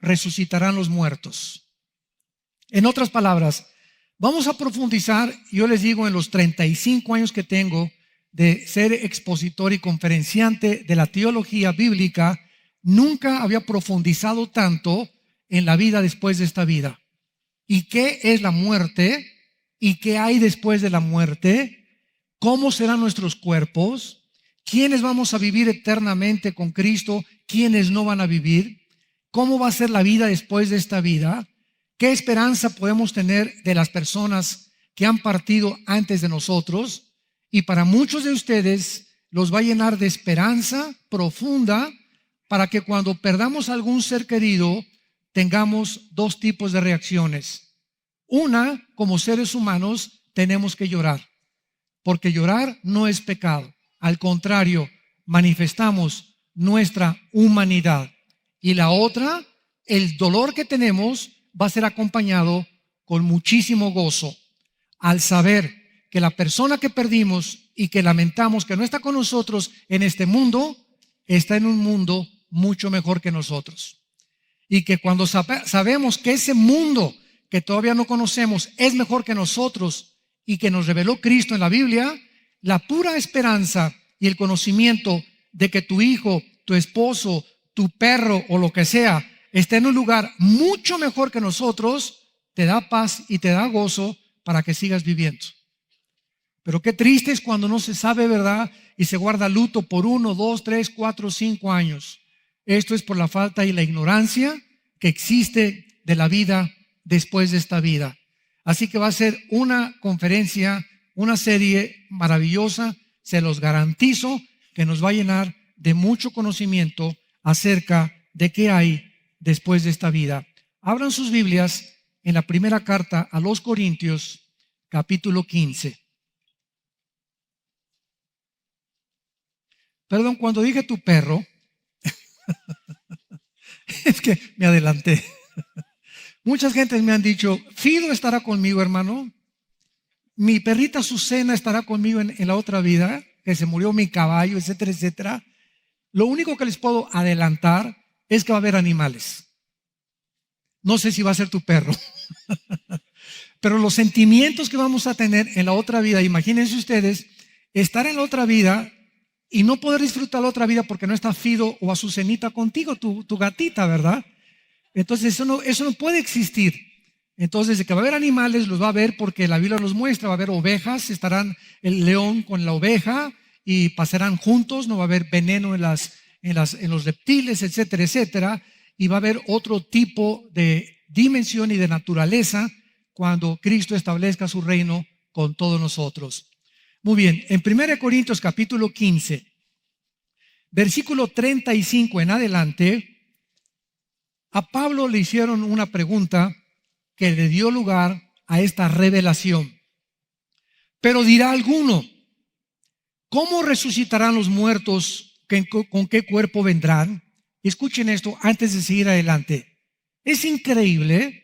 resucitarán los muertos? En otras palabras, vamos a profundizar, yo les digo, en los 35 años que tengo de ser expositor y conferenciante de la teología bíblica, nunca había profundizado tanto en la vida después de esta vida. ¿Y qué es la muerte? ¿Y qué hay después de la muerte? ¿Cómo serán nuestros cuerpos? ¿Quiénes vamos a vivir eternamente con Cristo? ¿Quiénes no van a vivir? ¿Cómo va a ser la vida después de esta vida? ¿Qué esperanza podemos tener de las personas que han partido antes de nosotros? Y para muchos de ustedes los va a llenar de esperanza profunda para que cuando perdamos algún ser querido tengamos dos tipos de reacciones. Una, como seres humanos, tenemos que llorar, porque llorar no es pecado. Al contrario, manifestamos nuestra humanidad. Y la otra, el dolor que tenemos va a ser acompañado con muchísimo gozo al saber que la persona que perdimos y que lamentamos que no está con nosotros en este mundo, está en un mundo mucho mejor que nosotros. Y que cuando sabemos que ese mundo que todavía no conocemos es mejor que nosotros y que nos reveló Cristo en la Biblia, la pura esperanza y el conocimiento de que tu hijo, tu esposo, tu perro o lo que sea está en un lugar mucho mejor que nosotros, te da paz y te da gozo para que sigas viviendo. Pero qué triste es cuando no se sabe verdad y se guarda luto por 1, 2, 3, 4, 5 años. Esto es por la falta y la ignorancia que existe de la vida después de esta vida. Así que va a ser una conferencia, una serie maravillosa, se los garantizo, que nos va a llenar de mucho conocimiento acerca de qué hay después de esta vida. Abran sus Biblias en la primera carta a los Corintios, capítulo 15. Perdón, cuando dije tu perro, es que me adelanté. Muchas gentes me han dicho, Fido estará conmigo, hermano. Mi perrita Azucena estará conmigo en la otra vida, que se murió mi caballo, etcétera, etcétera. Lo único que les puedo adelantar es que va a haber animales. No sé si va a ser tu perro. Pero los sentimientos que vamos a tener en la otra vida, imagínense ustedes, estar en la otra vida y no poder disfrutar la otra vida porque no está Fido o Azucenita contigo, tu gatita, ¿verdad? Entonces eso no puede existir. Entonces de que va a haber animales, los va a haber porque la Biblia los muestra. Va a haber ovejas, estarán el león con la oveja y pasarán juntos. No va a haber veneno en los reptiles, etcétera, etcétera. Y va a haber otro tipo de dimensión y de naturaleza cuando Cristo establezca su reino con todos nosotros. Muy bien, en 1 Corintios capítulo 15, versículo 35 en adelante, a Pablo le hicieron una pregunta que le dio lugar a esta revelación. Pero dirá alguno, ¿cómo resucitarán los muertos? ¿Con qué cuerpo vendrán? Escuchen esto antes de seguir adelante. Es increíble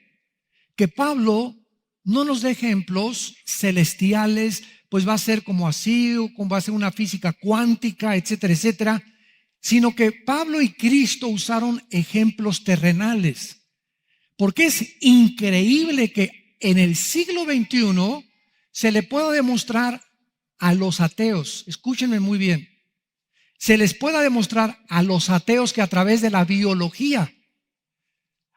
que Pablo no nos dé ejemplos celestiales, pues va a ser como así, o como va a ser una física cuántica, etcétera, etcétera, sino que Pablo y Cristo usaron ejemplos terrenales. Porque es increíble que en el siglo XXI se le pueda demostrar a los ateos, escúchenme muy bien, se les pueda demostrar a los ateos que a través de la biología,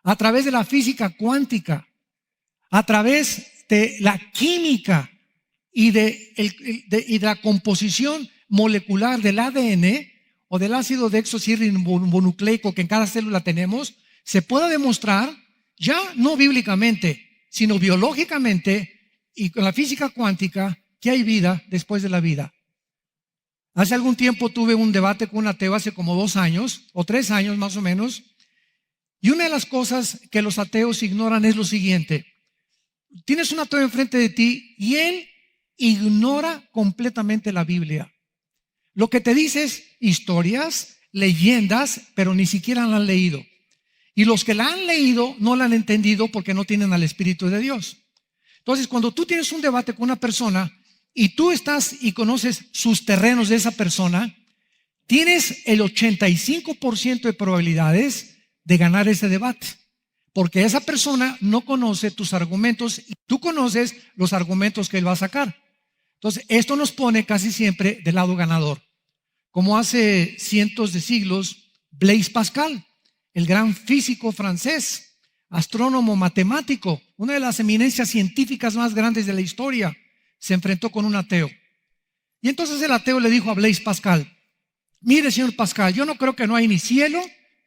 a través de la física cuántica, a través de la química y de la composición molecular del ADN o del ácido desoxirribonucleico que en cada célula tenemos, se pueda demostrar ya no bíblicamente, sino biológicamente y con la física cuántica que hay vida después de la vida. Hace algún tiempo tuve un debate con un ateo, hace como 2 años o 3 años más o menos, y una de las cosas que los ateos ignoran es lo siguiente: tienes un ateo enfrente de ti y él ignora completamente la Biblia. Lo que te dice es historias, leyendas, pero ni siquiera la han leído. Y los que la han leído no la han entendido porque no tienen al Espíritu de Dios. Entonces, cuando tú tienes un debate con una persona y tú estás y conoces sus terrenos de esa persona, tienes el 85% de probabilidades de ganar ese debate. porque esa persona no conoce tus argumentos y tú conoces los argumentos que él va a sacar. Entonces, esto nos pone casi siempre del lado ganador. Como hace cientos de siglos, Blaise Pascal, el gran físico francés, astrónomo, matemático, una de las eminencias científicas más grandes de la historia, se enfrentó con un ateo. Y entonces el ateo le dijo a Blaise Pascal: mire, señor Pascal, yo no creo que no hay ni cielo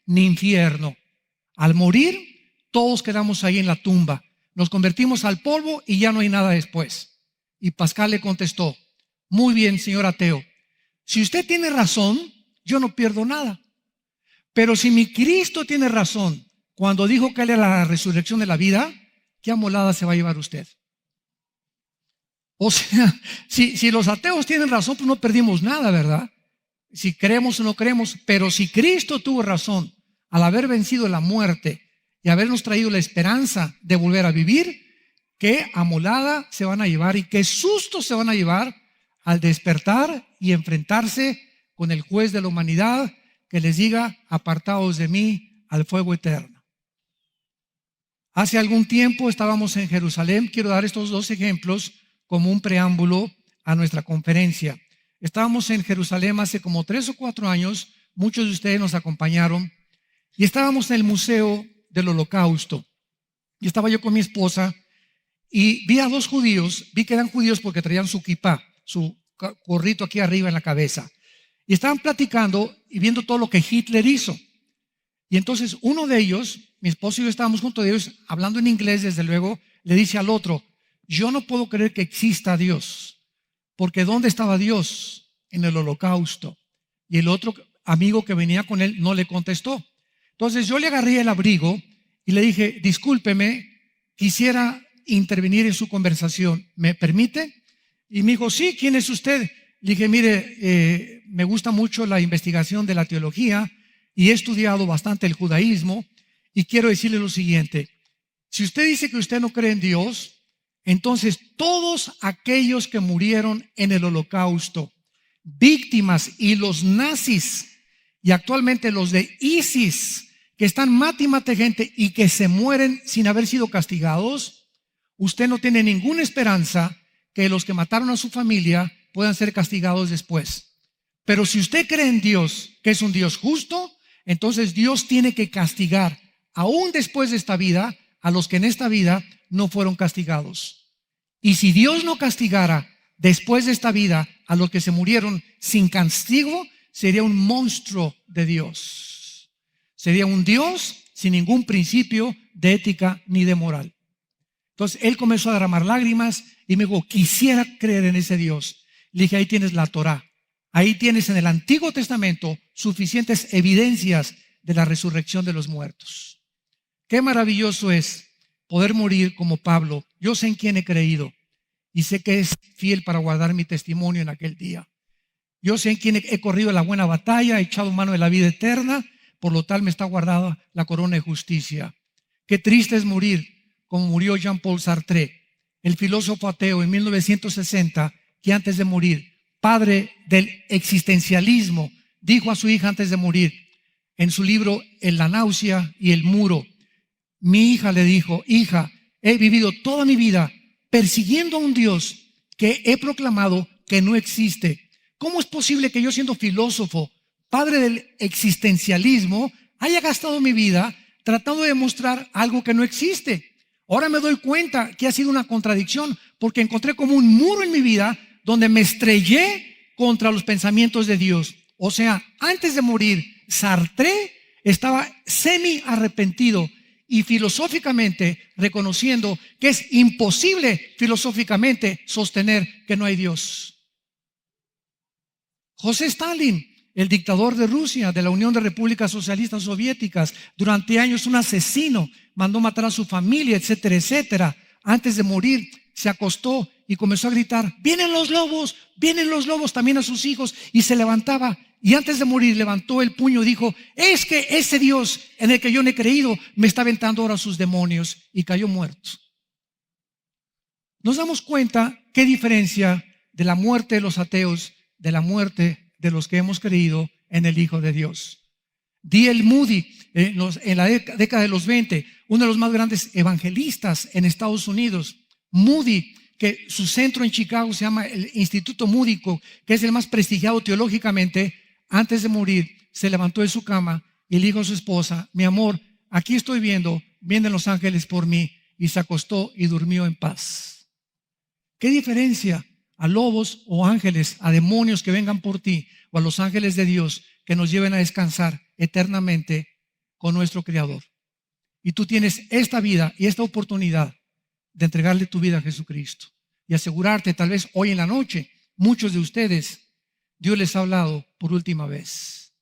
ni infierno. Al morir, todos quedamos ahí en la tumba. Nos convertimos al polvo y ya no hay nada después. Y Pascal le contestó: muy bien, señor ateo. Si usted tiene razón, yo no pierdo nada. Pero si mi Cristo tiene razón cuando dijo que Él era la resurrección de la vida, ¿qué amolada se va a llevar usted? O sea, si los ateos tienen razón, pues no perdimos nada, ¿verdad? Si creemos o no creemos. Pero si Cristo tuvo razón al haber vencido la muerte y habernos traído la esperanza de volver a vivir, qué amolada se van a llevar y qué susto se van a llevar al despertar y enfrentarse con el juez de la humanidad que les diga: apartaos de mí al fuego eterno. Hace algún tiempo estábamos en Jerusalén. Quiero dar estos dos ejemplos como un preámbulo a nuestra conferencia. Estábamos en Jerusalén hace como 3 o 4 años. Muchos de ustedes nos acompañaron y estábamos en el Museo del Holocausto. Y estaba yo con mi esposa y vi a 2 judíos. Vi que eran judíos porque traían su kipá, su gorrito aquí arriba en la cabeza. Y estaban platicando y viendo todo lo que Hitler hizo. Y entonces uno de ellos, mi esposo y yo estábamos junto de ellos, hablando en inglés desde luego, le dice al otro: yo no puedo creer que exista Dios, porque ¿dónde estaba Dios? En el Holocausto. Y el otro amigo que venía con él no le contestó. Entonces yo le agarré el abrigo y le dije: discúlpeme, quisiera intervenir en su conversación, ¿me permite? Y me dijo: sí, ¿quién es usted? Le dije: mire, me gusta mucho la investigación de la teología y he estudiado bastante el judaísmo y quiero decirle lo siguiente: si usted dice que usted no cree en Dios, entonces todos aquellos que murieron en el Holocausto, víctimas, y los nazis y actualmente los de ISIS, que están mate y mate gente y que se mueren sin haber sido castigados, usted no tiene ninguna esperanza que los que mataron a su familia puedan ser castigados después. Pero si usted cree en Dios, que es un Dios justo, entonces Dios tiene que castigar aún después de esta vida a los que en esta vida no fueron castigados. Y si Dios no castigara después de esta vida a los que se murieron sin castigo, sería un monstruo de Dios. Sería un Dios sin ningún principio de ética ni de moral. Entonces él comenzó a derramar lágrimas y me dijo: quisiera creer en ese Dios. Le dije: ahí tienes la Torá. Ahí tienes en el Antiguo Testamento suficientes evidencias de la resurrección de los muertos. Qué maravilloso es poder morir como Pablo. Yo sé en quién he creído y sé que es fiel para guardar mi testimonio en aquel día. Yo sé en quién he corrido la buena batalla, he echado mano de la vida eterna, por lo tal me está guardada la corona de justicia. Qué triste es morir como murió Jean-Paul Sartre, el filósofo ateo en 1960, que antes de morir, padre del existencialismo, dijo a su hija antes de morir, en su libro En la náusea y el muro, mi hija le dijo: hija, he vivido toda mi vida persiguiendo a un Dios que he proclamado que no existe. ¿Cómo es posible que yo, siendo filósofo, padre del existencialismo, haya gastado mi vida tratando de demostrar algo que no existe? Ahora me doy cuenta que ha sido una contradicción, porque encontré como un muro en mi vida donde me estrellé contra los pensamientos de Dios. O sea, antes de morir, Sartre estaba semi arrepentido y filosóficamente reconociendo que es imposible filosóficamente sostener que no hay Dios. José Stalin, el dictador de Rusia, de la Unión de Repúblicas Socialistas Soviéticas, durante años un asesino, mandó matar a su familia, etcétera, etcétera. Antes de morir se acostó y comenzó a gritar: vienen los lobos, también a sus hijos, y se levantaba. Y antes de morir levantó el puño y dijo: es que ese Dios en el que yo no he creído me está aventando ahora sus demonios, y cayó muerto. Nos damos cuenta qué diferencia de la muerte de los ateos de la muerte de los que hemos creído en el Hijo de Dios. D.L. Moody, en la década de los 20, uno de los más grandes evangelistas en Estados Unidos. Moody, que su centro en Chicago se llama el Instituto Moody, que es el más prestigiado teológicamente, antes de morir se levantó de su cama y le dijo a su esposa: mi amor, aquí estoy viendo, vienen los ángeles por mí, y se acostó y durmió en paz. ¿Qué diferencia a lobos o ángeles, a demonios que vengan por ti, o a los ángeles de Dios que nos lleven a descansar eternamente con nuestro Creador? Y tú tienes esta vida y esta oportunidad de entregarle tu vida a Jesucristo y asegurarte, tal vez hoy en la noche, muchos de ustedes, Dios les ha hablado por última vez.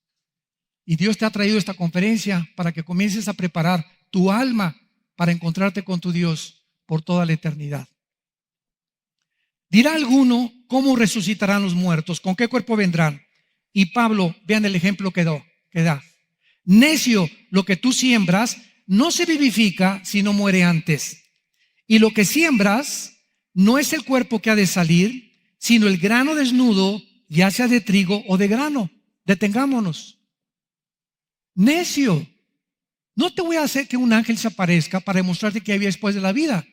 Y Dios te ha traído esta conferencia para que comiences a preparar tu alma para encontrarte con tu Dios por toda la eternidad. Dirá alguno: ¿cómo resucitarán los muertos? ¿Con qué cuerpo vendrán? Y Pablo, vean el ejemplo que da. Necio, lo que tú siembras no se vivifica si no muere antes. Y lo que siembras no es el cuerpo que ha de salir, sino el grano desnudo, ya sea de trigo o de grano. Detengámonos. Necio, no te voy a hacer que un ángel se aparezca para demostrarte que hay vida después de la vida.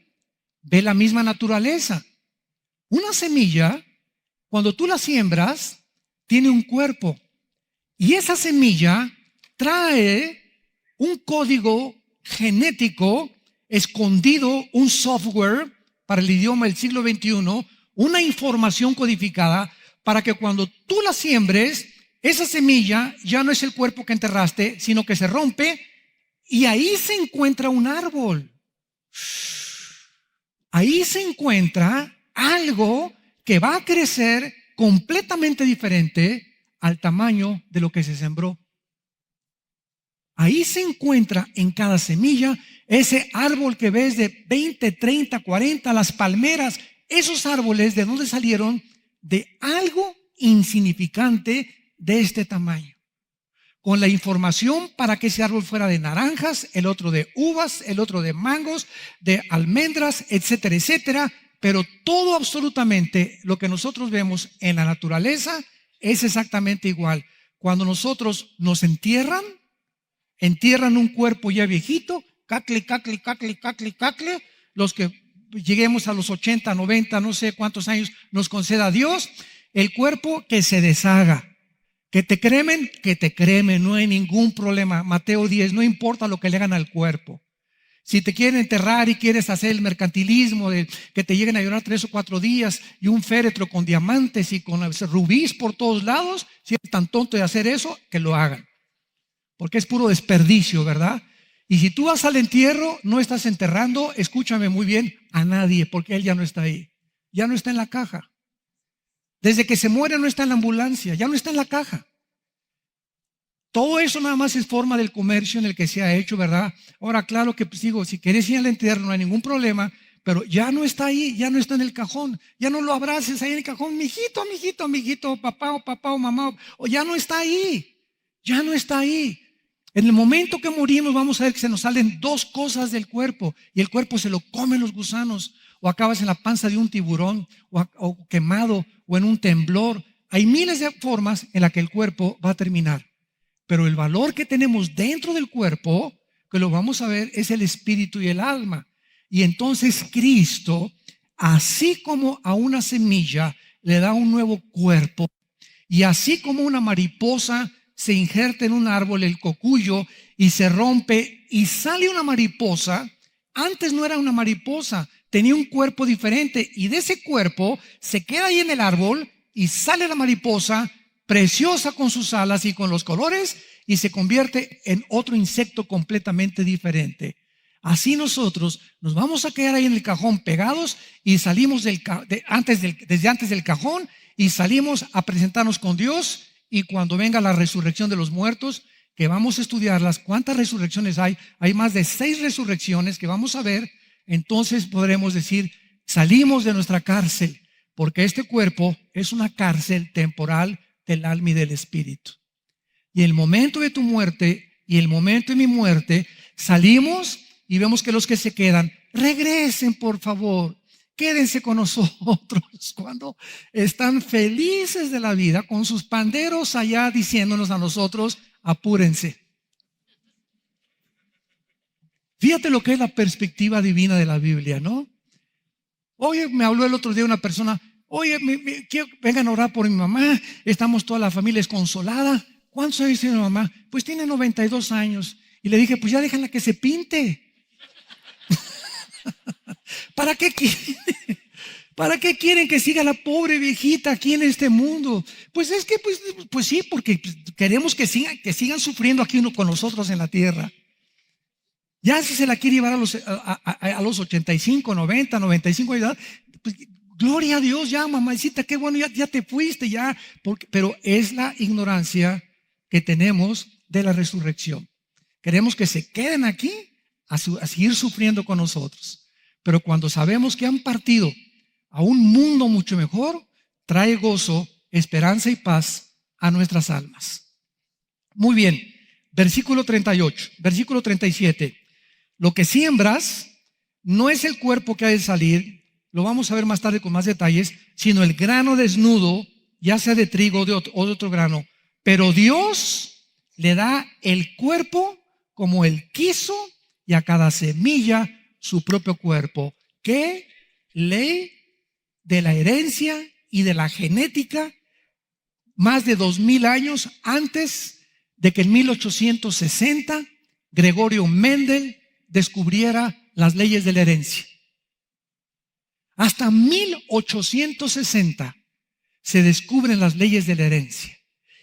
Ve la misma naturaleza. Una semilla, cuando tú la siembras, tiene un cuerpo. Y esa semilla trae un código genético escondido, un software para el idioma del siglo XXI, una información codificada para que cuando tú la siembres, esa semilla ya no es el cuerpo que enterraste, sino que se rompe y ahí se encuentra un árbol. Ahí se encuentra algo que va a crecer completamente diferente al tamaño de lo que se sembró. Ahí se encuentra en cada semilla ese árbol que ves de 20, 30, 40, las palmeras. Esos árboles, ¿de dónde salieron? De algo insignificante de este tamaño. Con la información para que ese árbol fuera de naranjas, el otro de uvas, el otro de mangos, de almendras, etcétera, etcétera. Pero todo absolutamente lo que nosotros vemos en la naturaleza es exactamente igual. Cuando nosotros nos entierran un cuerpo ya viejito, cacle, los que lleguemos a los 80, 90, no sé cuántos años nos conceda Dios, el cuerpo que se deshaga. Que te cremen, no hay ningún problema. Mateo 10, no importa lo que le hagan al cuerpo. Si te quieren enterrar y quieres hacer el mercantilismo de que te lleguen a llorar 3 o 4 días y un féretro con diamantes y con rubíes por todos lados, si eres tan tonto de hacer eso, que lo hagan. Porque es puro desperdicio, ¿verdad? Y si tú vas al entierro, no estás enterrando, escúchame muy bien, a nadie, porque él ya no está ahí. Ya no está en la caja. Desde que se muere no está en la ambulancia, ya no está en la caja. Todo eso nada más es forma del comercio en el que se ha hecho, ¿verdad? Ahora, claro que pues digo, si quieres ir al entierro no hay ningún problema, pero ya no está ahí, ya no está en el cajón, ya no lo abraces ahí en el cajón, mijito, papá o mamá, o ya no está ahí, ya no está ahí. En el momento que morimos vamos a ver que se nos salen 2 cosas del cuerpo y el cuerpo se lo comen los gusanos, o acabas en la panza de un tiburón, o quemado, o en un temblor. Hay miles de formas en las que el cuerpo va a terminar. Pero el valor que tenemos dentro del cuerpo, que lo vamos a ver, es el espíritu y el alma. Y entonces Cristo, así como a una semilla le da un nuevo cuerpo, y así como una mariposa se injerta en un árbol, el cocuyo, y se rompe y sale una mariposa, antes no era una mariposa, tenía un cuerpo diferente, y de ese cuerpo se queda ahí en el árbol y sale la mariposa, preciosa con sus alas y con los colores, y se convierte en otro insecto completamente diferente. Así nosotros nos vamos a quedar ahí en el cajón pegados y salimos desde antes del cajón, y salimos a presentarnos con Dios. Y cuando venga la resurrección de los muertos, que vamos a estudiarlas, ¿cuántas resurrecciones hay? Hay más de 6 resurrecciones que vamos a ver. Entonces podremos decir, salimos de nuestra cárcel, porque este cuerpo es una cárcel temporal del alma y del espíritu. Y en el momento de tu muerte y el momento de mi muerte, salimos y vemos que los que se quedan, regresen por favor, quédense con nosotros cuando están felices de la vida, con sus panderos allá diciéndonos a nosotros, apúrense, Fíjate lo que es la perspectiva divina de la Biblia, ¿no? Oye, me habló el otro día una persona, oye, vengan a orar por mi mamá, estamos toda la familia desconsolada. ¿Cuántos años tiene mi mamá? Pues tiene 92 años. Y le dije, pues ya déjala que se pinte. ¿Para qué quieren? ¿Para qué quieren que siga la pobre viejita aquí en este mundo? Pues es que, pues sí, porque queremos que sigan sufriendo aquí uno con nosotros en la tierra. Ya si se la quiere llevar a los 85, 90, 95 de edad, pues, gloria a Dios, ya mamacita, qué bueno, ya te fuiste, ya. Pero es la ignorancia que tenemos de la resurrección. Queremos que se queden aquí a seguir sufriendo con nosotros. Pero cuando sabemos que han partido a un mundo mucho mejor, trae gozo, esperanza y paz a nuestras almas. Muy bien, versículo 38, versículo 37. Lo que siembras no es el cuerpo que ha de salir, lo vamos a ver más tarde con más detalles, sino el grano desnudo, ya sea de trigo o de otro grano. Pero Dios le da el cuerpo como Él quiso y a cada semilla su propio cuerpo. ¿Qué ley de la herencia y de la genética? Más de 2000 años antes de que en 1860 Gregorio Mendel descubriera las leyes de la herencia. Hasta 1860 se descubren las leyes de la herencia.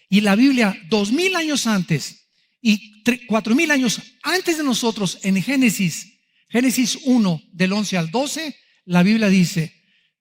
Y la Biblia, 2000 años antes y 4000 años antes de nosotros, en Génesis 1, del 11 al 12, la Biblia dice: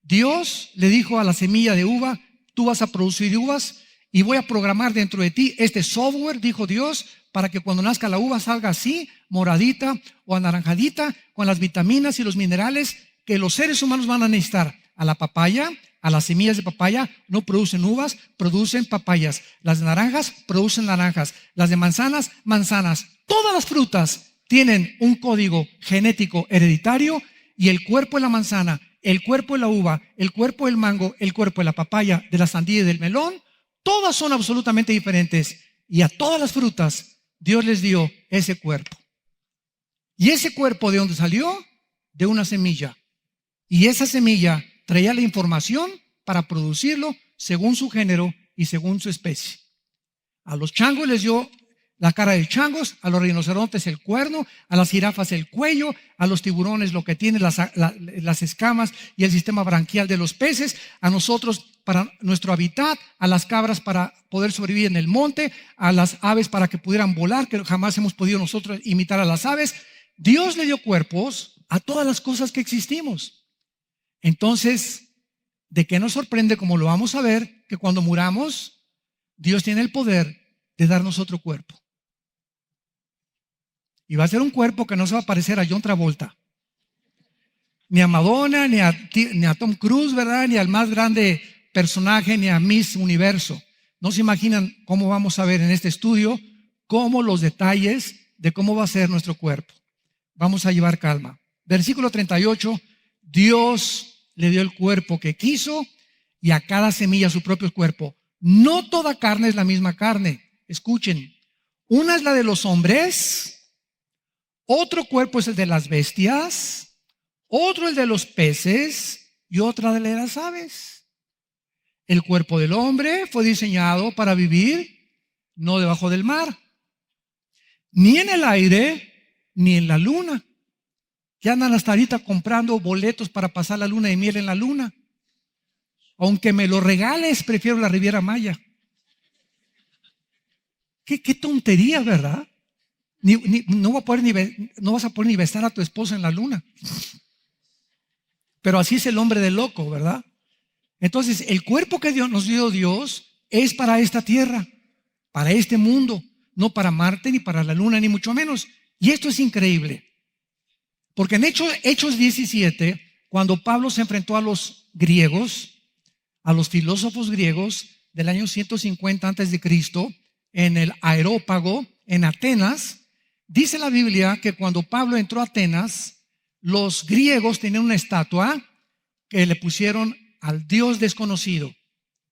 Dios le dijo a la semilla de uva, tú vas a producir uvas y voy a programar dentro de ti este software, dijo Dios, para que cuando nazca la uva salga así, moradita o anaranjadita, con las vitaminas y los minerales que los seres humanos van a necesitar. A la papaya, a las semillas de papaya no producen uvas, producen papayas. Las de naranjas producen naranjas. Las de manzanas, manzanas. Todas las frutas tienen un código genético hereditario, y el cuerpo de la manzana, el cuerpo de la uva, el cuerpo del mango, el cuerpo de la papaya, de la sandía y del melón, todas son absolutamente diferentes. Y a todas las frutas Dios les dio ese cuerpo. ¿Y ese cuerpo de dónde salió? De una semilla. Y esa semilla traía la información para producirlo según su género y según su especie. A los changos les dio la cara de changos, a los rinocerontes el cuerno, a las jirafas el cuello, a los tiburones lo que tienen las escamas y el sistema branquial de los peces, a nosotros para nuestro hábitat, a las cabras para poder sobrevivir en el monte, a las aves para que pudieran volar, que jamás hemos podido nosotros imitar a las aves. Dios le dio cuerpos a todas las cosas que existimos. Entonces, ¿de qué nos sorprende, como lo vamos a ver, que cuando muramos, Dios tiene el poder de darnos otro cuerpo? Y va a ser un cuerpo que no se va a parecer a John Travolta, ni a Madonna, ni a Tom Cruise, ¿verdad? Ni al más grande personaje, ni a Miss Universo. No se imaginan cómo vamos a ver en este estudio cómo los detalles de cómo va a ser nuestro cuerpo. Vamos a llevar calma. Versículo 38, Dios le dio el cuerpo que quiso y a cada semilla su propio cuerpo. No toda carne es la misma carne. Escuchen, una es la de los hombres, otro cuerpo es el de las bestias, otro el de los peces y otra de las aves. El cuerpo del hombre fue diseñado para vivir no debajo del mar, ni en el aire, ni en la luna. Que andan hasta ahorita comprando boletos para pasar la luna de miel en la luna. Aunque me lo regales, prefiero la Riviera Maya. Qué tontería, ¿verdad? No vas a poder ni besar a tu esposa en la luna. Pero así es el hombre de loco, ¿verdad? Entonces, el cuerpo que nos dio Dios es para esta tierra, para este mundo, no para Marte, ni para la luna, ni mucho menos. Y esto es increíble. Porque en Hechos 17, cuando Pablo se enfrentó a los griegos, a los filósofos griegos del año 150 antes de Cristo, en el Areópago, en Atenas, dice la Biblia que cuando Pablo entró a Atenas, los griegos tenían una estatua que le pusieron al Dios desconocido.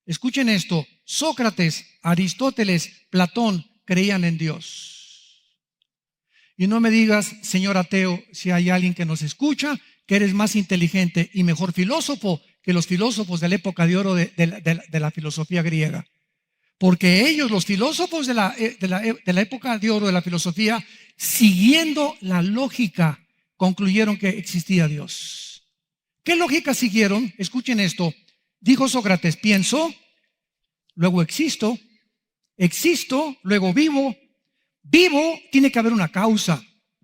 Escuchen esto: Sócrates, Aristóteles, Platón creían en Dios. Y no me digas, señor ateo, si hay alguien que nos escucha, que eres más inteligente y mejor filósofo que los filósofos de la época de oro de la filosofía griega. Porque ellos, los filósofos de la época de oro de la filosofía, siguiendo la lógica, concluyeron que existía Dios. ¿Qué lógica siguieron? Escuchen esto. Dijo Sócrates, pienso, luego existo, luego vivo. Vivo, tiene que haber una causa.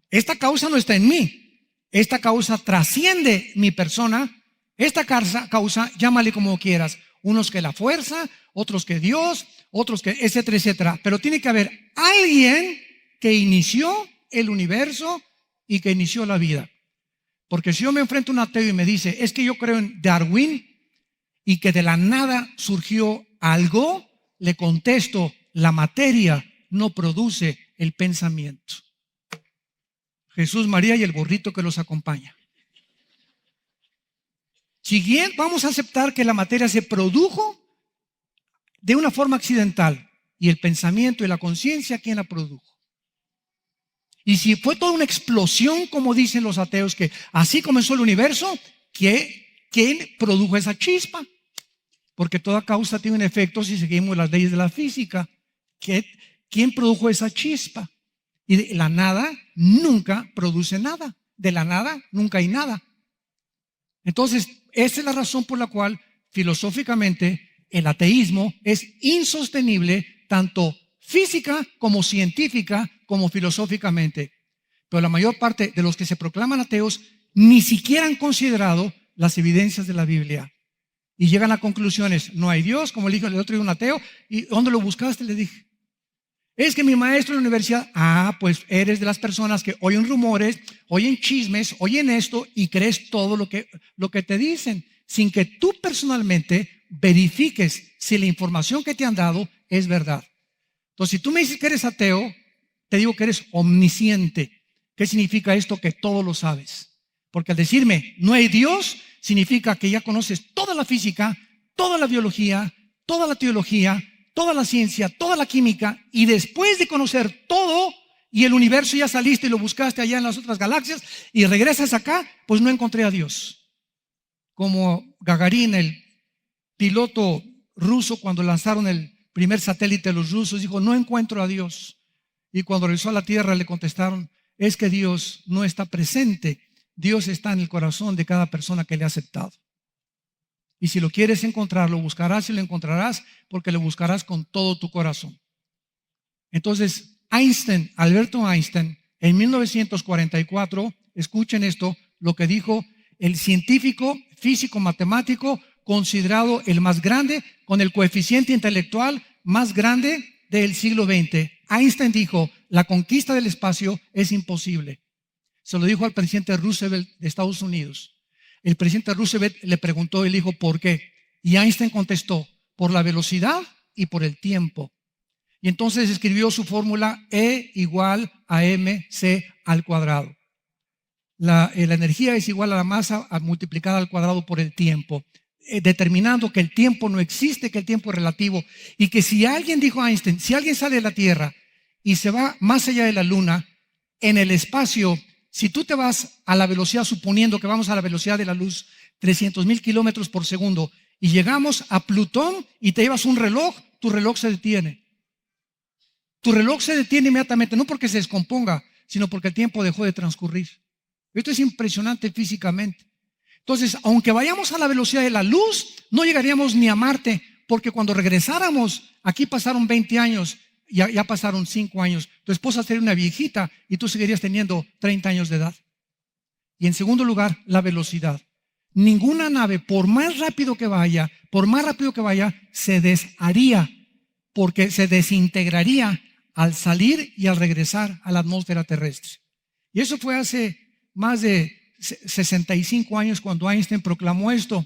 Esta causa no está en mí. Esta causa trasciende mi persona. Esta causa, llámale como quieras. Unos que la fuerza, otros que Dios, otros que etcétera, etcétera. Pero tiene que haber alguien que inició el universo y que inició la vida. Porque si yo me enfrento a un ateo y me dice, es que yo creo en Darwin y que de la nada surgió algo, le contesto, la materia no produce el pensamiento. Jesús, María y el burrito que los acompaña. Siguiente, vamos a aceptar que la materia se produjo de una forma accidental y el pensamiento y la conciencia, ¿quién la produjo? Y si fue toda una explosión, como dicen los ateos, que así comenzó el universo, ¿quién produjo esa chispa? Porque toda causa tiene un efecto si seguimos las leyes de la física. ¿Quién produjo esa chispa? Y de la nada nunca produce nada. De la nada nunca hay nada. Entonces, esa es la razón por la cual filosóficamente el ateísmo es insostenible, tanto física como científica como filosóficamente. Pero la mayor parte de los que se proclaman ateos ni siquiera han considerado las evidencias de la Biblia. Y llegan a conclusiones, no hay Dios, como le dijo el otro día un ateo. ¿Y dónde lo buscaste? Le dije. Es que mi maestro en la universidad, pues eres de las personas que oyen rumores, oyen chismes, oyen esto y crees todo lo que te dicen, sin que tú personalmente verifiques si la información que te han dado es verdad. Entonces, si tú me dices que eres ateo, te digo que eres omnisciente. ¿Qué significa esto? Que todo lo sabes. Porque al decirme no hay Dios, significa que ya conoces toda la física, toda la biología, toda la teología, toda la ciencia, toda la química, y después de conocer todo y el universo ya saliste y lo buscaste allá en las otras galaxias y regresas acá, pues no encontré a Dios. Como Gagarin, el piloto ruso, cuando lanzaron el primer satélite de los rusos, dijo, no encuentro a Dios. Y cuando regresó a la Tierra le contestaron, es que Dios no está presente, Dios está en el corazón de cada persona que le ha aceptado. Y si lo quieres encontrar, lo buscarás y lo encontrarás porque lo buscarás con todo tu corazón. Entonces, Alberto Einstein, en 1944, escuchen esto, lo que dijo el científico, físico, matemático, considerado el más grande, con el coeficiente intelectual más grande del siglo XX. Einstein dijo, la conquista del espacio es imposible. Se lo dijo al presidente Roosevelt de Estados Unidos. El presidente Roosevelt le preguntó y le dijo, ¿por qué? Y Einstein contestó, por la velocidad y por el tiempo. Y entonces escribió su fórmula E igual a mc al cuadrado. La energía es igual a la masa multiplicada al cuadrado por el tiempo, determinando que el tiempo no existe, que el tiempo es relativo. Y que si alguien, dijo Einstein, si alguien sale de la Tierra y se va más allá de la Luna, en el espacio, si tú te vas a la velocidad, suponiendo que vamos a la velocidad de la luz, 300,000 kilómetros por segundo, y llegamos a Plutón y te llevas un reloj, tu reloj se detiene. Tu reloj se detiene inmediatamente, no porque se descomponga, sino porque el tiempo dejó de transcurrir. Esto es impresionante físicamente. Entonces, aunque vayamos a la velocidad de la luz, no llegaríamos ni a Marte, porque cuando regresáramos, aquí pasaron 20 años, ya pasaron 5 años. Tu esposa sería una viejita y tú seguirías teniendo 30 años de edad. Y en segundo lugar, la velocidad. Ninguna nave, por más rápido que vaya, se desharía, porque se desintegraría al salir y al regresar a la atmósfera terrestre. Y eso fue hace más de 65 años cuando Einstein proclamó esto.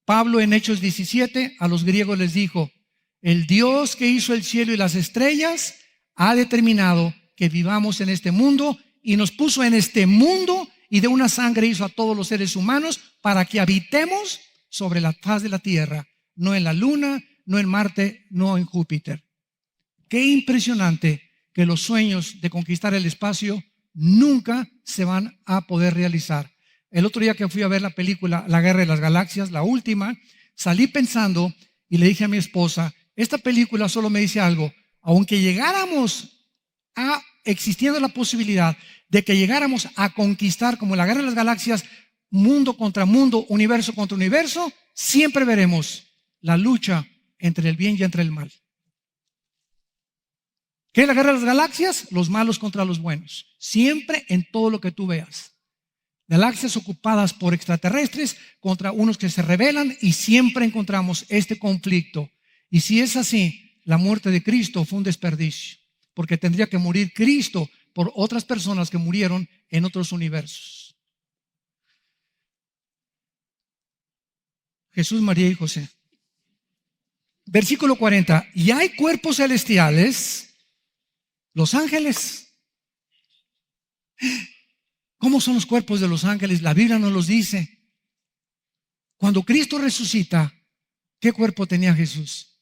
Pablo en Hechos 17 a los griegos les dijo, el Dios que hizo el cielo y las estrellas ha determinado que vivamos en este mundo y nos puso en este mundo y de una sangre hizo a todos los seres humanos para que habitemos sobre la faz de la tierra, no en la luna, no en Marte, no en Júpiter. Qué impresionante que los sueños de conquistar el espacio nunca se van a poder realizar. El otro día que fui a ver la película La Guerra de las Galaxias, la última, salí pensando y le dije a mi esposa, esta película solo me dice algo, aunque llegáramos a, existiendo la posibilidad de que llegáramos a conquistar como la Guerra de las Galaxias, mundo contra mundo, universo contra universo, siempre veremos la lucha entre el bien y entre el mal. ¿Qué es la Guerra de las Galaxias? Los malos contra los buenos. Siempre en todo lo que tú veas. Galaxias ocupadas por extraterrestres contra unos que se rebelan y siempre encontramos este conflicto. Y si es así, la muerte de Cristo fue un desperdicio, porque tendría que morir Cristo por otras personas que murieron en otros universos. Jesús, María y José. Versículo 40. Y hay cuerpos celestiales, los ángeles. ¿Cómo son los cuerpos de los ángeles? La Biblia nos los dice. Cuando Cristo resucita, ¿qué cuerpo tenía Jesús?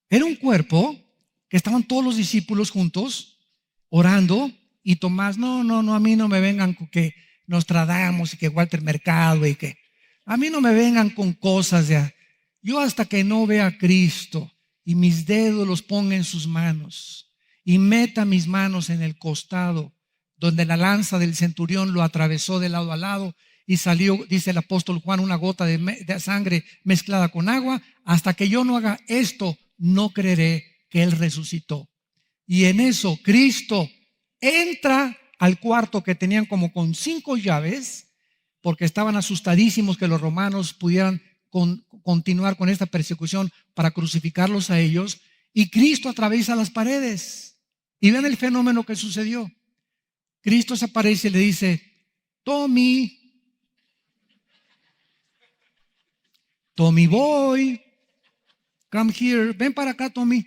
Era un cuerpo que estaban todos los discípulos juntos orando y Tomás, no, a mí no me vengan con que Nostradamus y que Walter Mercado y que a mí no me vengan con cosas ya. Yo hasta que no vea a Cristo y mis dedos los ponga en sus manos y meta mis manos en el costado donde la lanza del centurión lo atravesó de lado a lado y salió, dice el apóstol Juan, una gota de sangre mezclada con agua, hasta que yo no haga esto, no creeré que Él resucitó. Y en eso Cristo entra al cuarto que tenían como con 5 llaves, porque estaban asustadísimos que los romanos pudieran continuar con esta persecución para crucificarlos a ellos, y Cristo atraviesa las paredes. Y vean el fenómeno que sucedió. Cristo se aparece y le dice, Tommy boy, come here, ven para acá, Tommy.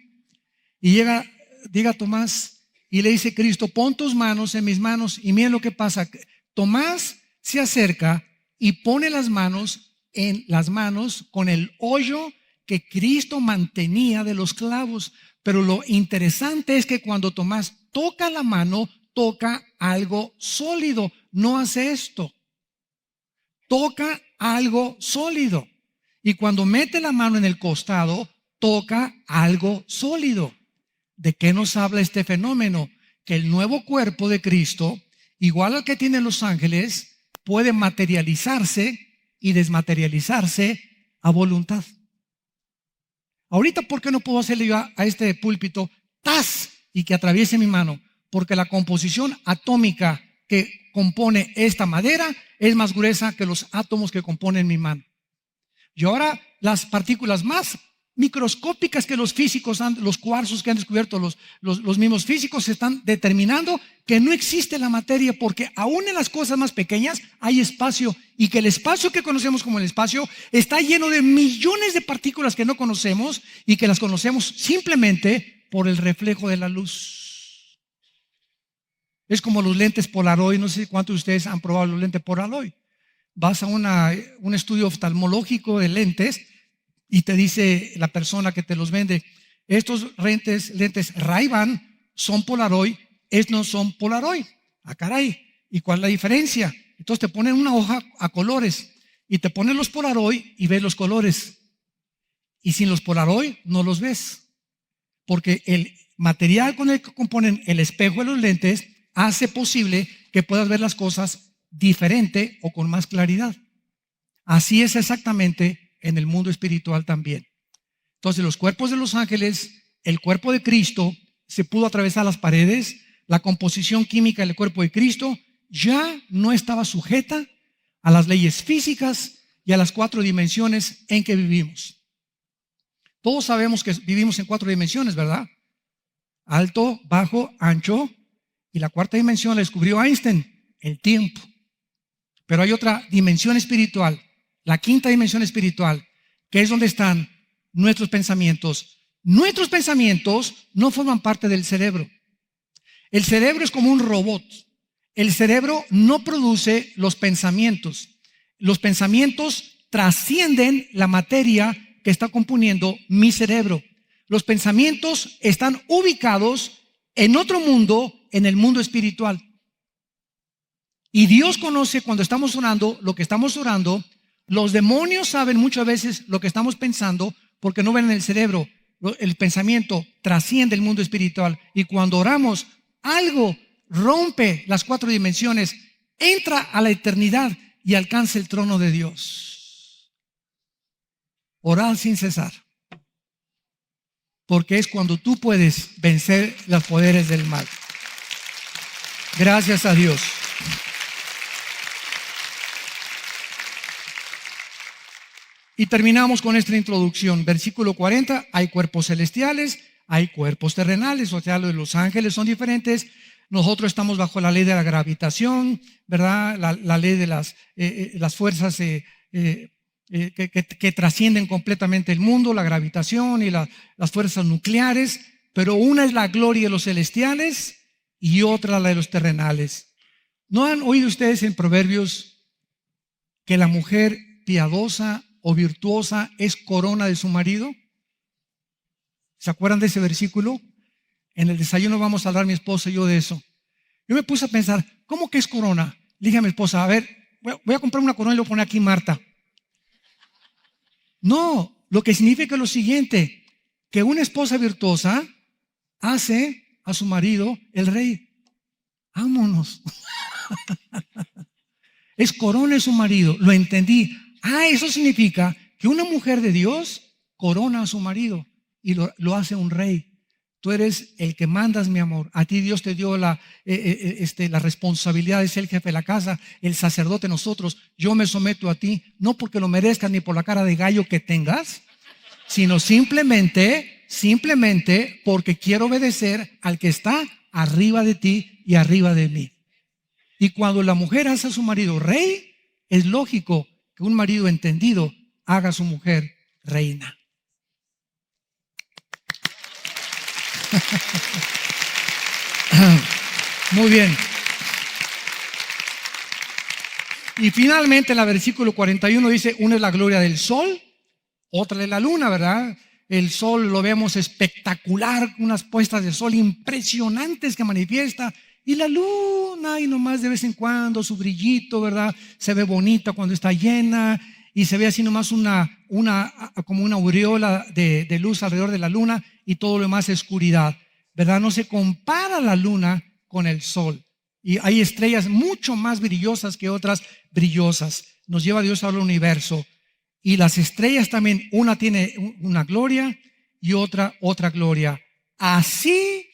Y llega Tomás y le dice Cristo, pon tus manos en mis manos. Y miren lo que pasa. Tomás se acerca y pone las manos en las manos con el hoyo que Cristo mantenía de los clavos. Pero lo interesante es que cuando Tomás toca la mano, toca algo sólido. No hace esto. Toca algo sólido. Y cuando mete la mano en el costado, toca algo sólido. ¿De qué nos habla este fenómeno? Que el nuevo cuerpo de Cristo, igual al que tienen los ángeles, puede materializarse y desmaterializarse a voluntad. Ahorita, ¿por qué no puedo hacerle yo a este púlpito ¡tas! Y que atraviese mi mano? Porque la composición atómica que compone esta madera es más gruesa que los átomos que componen mi mano. Y ahora las partículas más microscópicas que los físicos, los cuarzos que han descubierto los mismos físicos, están determinando que no existe la materia, porque aún en las cosas más pequeñas hay espacio, y que el espacio que conocemos como el espacio está lleno de millones de partículas que no conocemos y que las conocemos simplemente por el reflejo de la luz. Es como los lentes Polaroid. No sé cuántos de ustedes han probado los lentes Polaroid. Vas a un estudio oftalmológico de lentes y te dice la persona que te los vende, estos lentes Ray-Ban son Polaroid, estos no son Polaroid. Ah, caray, ¿y cuál es la diferencia? Entonces te ponen una hoja a colores y te ponen los Polaroid y ves los colores. Y sin los Polaroid no los ves, porque el material con el que componen el espejo de los lentes hace posible que puedas ver las cosas diferente o con más claridad. Así es exactamente en el mundo espiritual también. Entonces los cuerpos de los ángeles, el cuerpo de Cristo se pudo atravesar las paredes. La composición química del cuerpo de Cristo ya no estaba sujeta a las leyes físicas y a las 4 dimensiones en que vivimos. Todos sabemos que vivimos en 4 dimensiones, ¿verdad? Alto, bajo, ancho, y la 4ª dimensión la descubrió Einstein, el tiempo. Pero hay otra dimensión espiritual, la 5ª dimensión espiritual, que es donde están nuestros pensamientos. Nuestros pensamientos no forman parte del cerebro. El cerebro es como un robot. El cerebro no produce los pensamientos. Los pensamientos trascienden la materia que está componiendo mi cerebro. Los pensamientos están ubicados en otro mundo, en el mundo espiritual. Y Dios conoce cuando estamos orando lo que estamos orando. Los demonios saben muchas veces lo que estamos pensando porque no ven en el cerebro. El pensamiento trasciende el mundo espiritual. Y cuando oramos, algo rompe las 4 dimensiones, entra a la eternidad y alcanza el trono de Dios. Orad sin cesar. Porque es cuando tú puedes vencer los poderes del mal. Gracias a Dios. Y terminamos con esta introducción. Versículo 40, hay cuerpos celestiales, hay cuerpos terrenales, o sea, los ángeles son diferentes. Nosotros estamos bajo la ley de la gravitación, ¿verdad? La ley de las fuerzas que trascienden completamente el mundo, la gravitación y las fuerzas nucleares. Pero una es la gloria de los celestiales y otra la de los terrenales. ¿No han oído ustedes en Proverbios que la mujer piadosa o virtuosa es corona de su marido? ¿Se acuerdan de ese versículo? En el desayuno vamos a hablar mi esposa y yo de eso. Yo me puse a pensar, ¿cómo que es corona? Le dije a mi esposa, a ver, voy a comprar una corona y lo voy a poner aquí Marta. No, lo que significa es lo siguiente, que una esposa virtuosa hace a su marido el rey. Vámonos. Es corona de su marido, lo entendí. Eso significa que una mujer de Dios corona a su marido y lo hace un rey. Tú eres el que mandas, mi amor. A ti Dios te dio la responsabilidad de ser el jefe de la casa, el sacerdote nosotros. Yo me someto a ti, no porque lo merezcas ni por la cara de gallo que tengas, sino simplemente porque quiero obedecer al que está arriba de ti y arriba de mí. Y cuando la mujer hace a su marido rey, es lógico que un marido entendido haga a su mujer reina. Muy bien. Y finalmente en el versículo 41 dice, una es la gloria del sol, otra es la luna, ¿verdad? El sol lo vemos espectacular, unas puestas de sol impresionantes que manifiesta. Y la luna, y nomás de vez en cuando su brillito, ¿verdad? Se ve bonita cuando está llena y se ve así nomás como una aureola de luz alrededor de la luna y todo lo demás es oscuridad, ¿verdad? No se compara la luna con el sol. Y hay estrellas mucho más brillosas que otras brillosas. Nos lleva Dios al universo. Y las estrellas también, una tiene una gloria y otra gloria. Así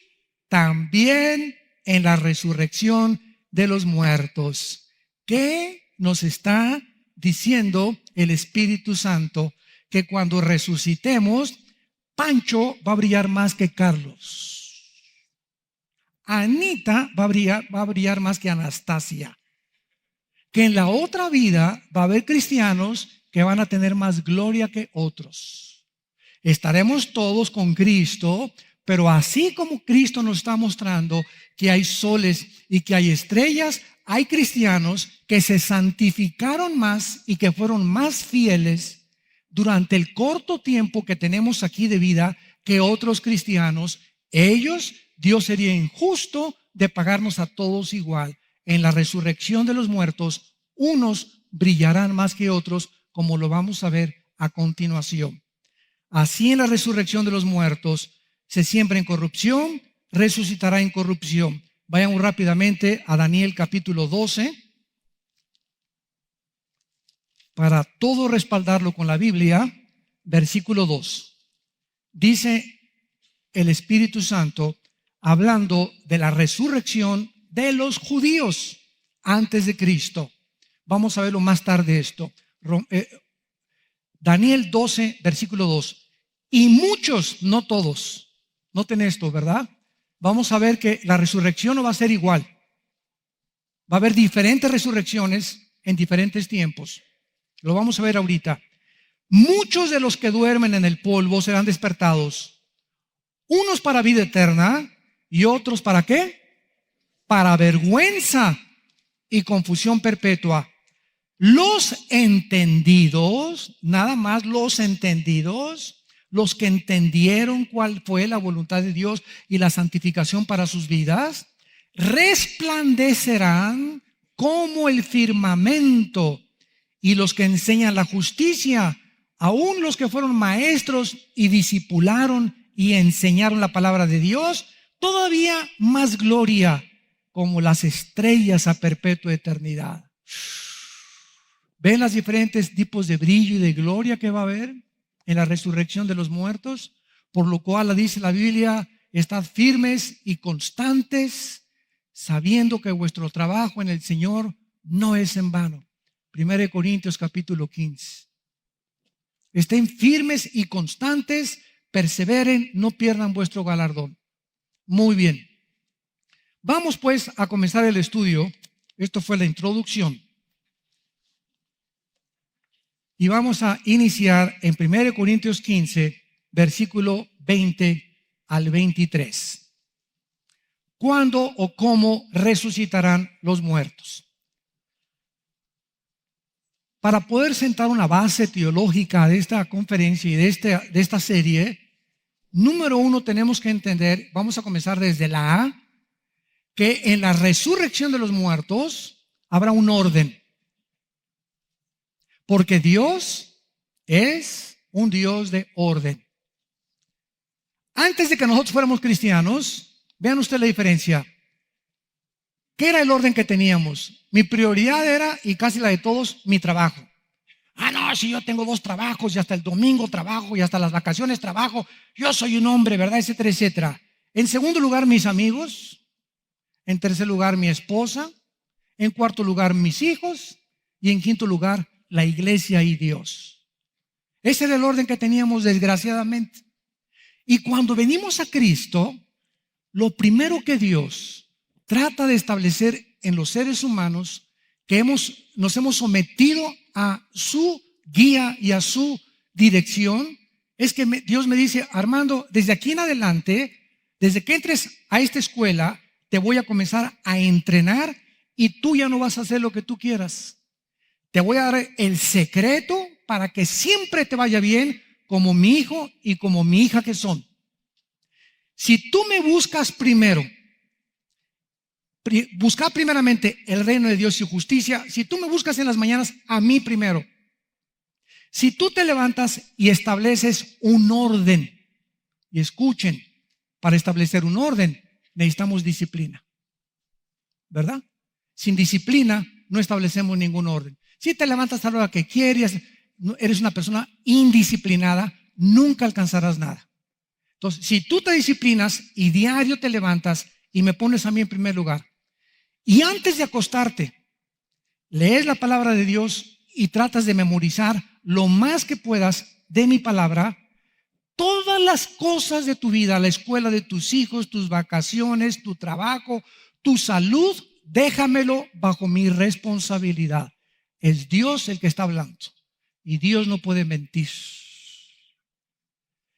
también en la resurrección de los muertos. ¿Qué nos está diciendo el Espíritu Santo? Que cuando resucitemos, Pancho va a brillar más que Carlos. Anita va a brillar más que Anastasia. Que en la otra vida va a haber cristianos que van a tener más gloria que otros. Estaremos todos con Cristo. Pero así como Cristo nos está mostrando que hay soles y que hay estrellas, hay cristianos que se santificaron más y que fueron más fieles durante el corto tiempo que tenemos aquí de vida que otros cristianos. Ellos, Dios sería injusto de pagarnos a todos igual. En la resurrección de los muertos, unos brillarán más que otros, como lo vamos a ver a continuación. Así en la resurrección de los muertos, se siembra en corrupción, resucitará en corrupción. Vayan rápidamente a Daniel capítulo 12 para todo respaldarlo con la Biblia. Versículo 2. Dice el Espíritu Santo hablando de la resurrección de los judíos antes de Cristo. Vamos a verlo más tarde esto. Daniel 12, versículo 2. Y muchos, no todos. Noten esto, ¿verdad? Vamos a ver que la resurrección no va a ser igual. Va a haber diferentes resurrecciones en diferentes tiempos. Lo vamos a ver ahorita. Muchos de los que duermen en el polvo serán despertados. Unos para vida eterna y otros ¿para qué? Para vergüenza y confusión perpetua. Los entendidos, nada más los entendidos, los que entendieron cuál fue la voluntad de Dios y la santificación para sus vidas, resplandecerán como el firmamento, y los que enseñan la justicia, aún los que fueron maestros y discipularon y enseñaron la palabra de Dios, todavía más gloria, como las estrellas a perpetua eternidad. ¿Ven los diferentes tipos de brillo y de gloria que va a haber en la resurrección de los muertos? Por lo cual dice la Biblia: estad firmes y constantes, sabiendo que vuestro trabajo en el Señor no es en vano. 1 Corintios capítulo 15. Estén firmes y constantes, perseveren, no pierdan vuestro galardón. Muy bien. Vamos pues a comenzar el estudio. Esto fue la introducción. Y vamos a iniciar en 1 Corintios 15, versículo 20 al 23. ¿Cuándo o cómo resucitarán los muertos? Para poder sentar una base teológica de esta conferencia y de esta serie, número uno tenemos que entender, vamos a comenzar desde la A, que en la resurrección de los muertos habrá un orden. Porque Dios es un Dios de orden. Antes de que nosotros fuéramos cristianos, vean ustedes la diferencia. ¿Qué era el orden que teníamos? Mi prioridad era, y casi la de todos, mi trabajo. No, si yo tengo 2 trabajos y hasta el domingo trabajo y hasta las vacaciones trabajo, yo soy un hombre, ¿verdad? Etcétera, etcétera. En segundo lugar, mis amigos. En tercer lugar, mi esposa. En cuarto lugar, mis hijos. Y en quinto lugar, la iglesia y Dios. Ese era el orden que teníamos, desgraciadamente. Y cuando venimos a Cristo, lo primero que Dios trata de establecer en los seres humanos, que nos hemos sometido a su guía y a su dirección, es que Dios me dice: Armando, desde aquí en adelante, desde que entres a esta escuela, te voy a comenzar a entrenar y tú ya no vas a hacer lo que tú quieras. Te voy a dar el secreto para que siempre te vaya bien, como mi hijo y como mi hija que son. Si tú me buscas primero, buscar primeramente el reino de Dios y justicia. Si tú me buscas en las mañanas, a mí primero. Si tú te levantas y estableces un orden, y escuchen, para establecer un orden necesitamos disciplina, ¿verdad? Sin disciplina no establecemos ningún orden. Si te levantas a la hora que quieres, eres una persona indisciplinada, nunca alcanzarás nada. Entonces, si tú te disciplinas y diario te levantas y me pones a mí en primer lugar, y antes de acostarte, lees la palabra de Dios y tratas de memorizar lo más que puedas de mi palabra, todas las cosas de tu vida, la escuela de tus hijos, tus vacaciones, tu trabajo, tu salud, déjamelo bajo mi responsabilidad. Es Dios el que está hablando y Dios no puede mentir.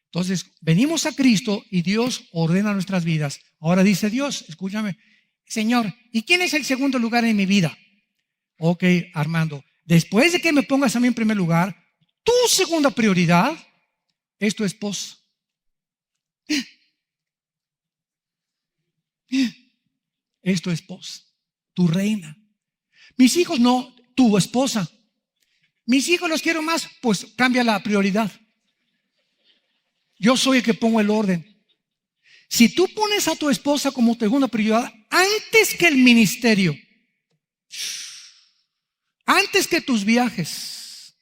Entonces, venimos a Cristo y Dios ordena nuestras vidas. Ahora dice Dios, escúchame, Señor, ¿y quién es el segundo lugar en mi vida? Ok, Armando, después de que me pongas a mí en primer lugar, tu segunda prioridad es tu esposa. Es tu esposa, tu reina. Mis hijos no, tu esposa. Mis hijos los quiero más, pues cambia la prioridad. Yo soy el que pongo el orden. Si tú pones a tu esposa como segunda prioridad antes que el ministerio, antes que tus viajes,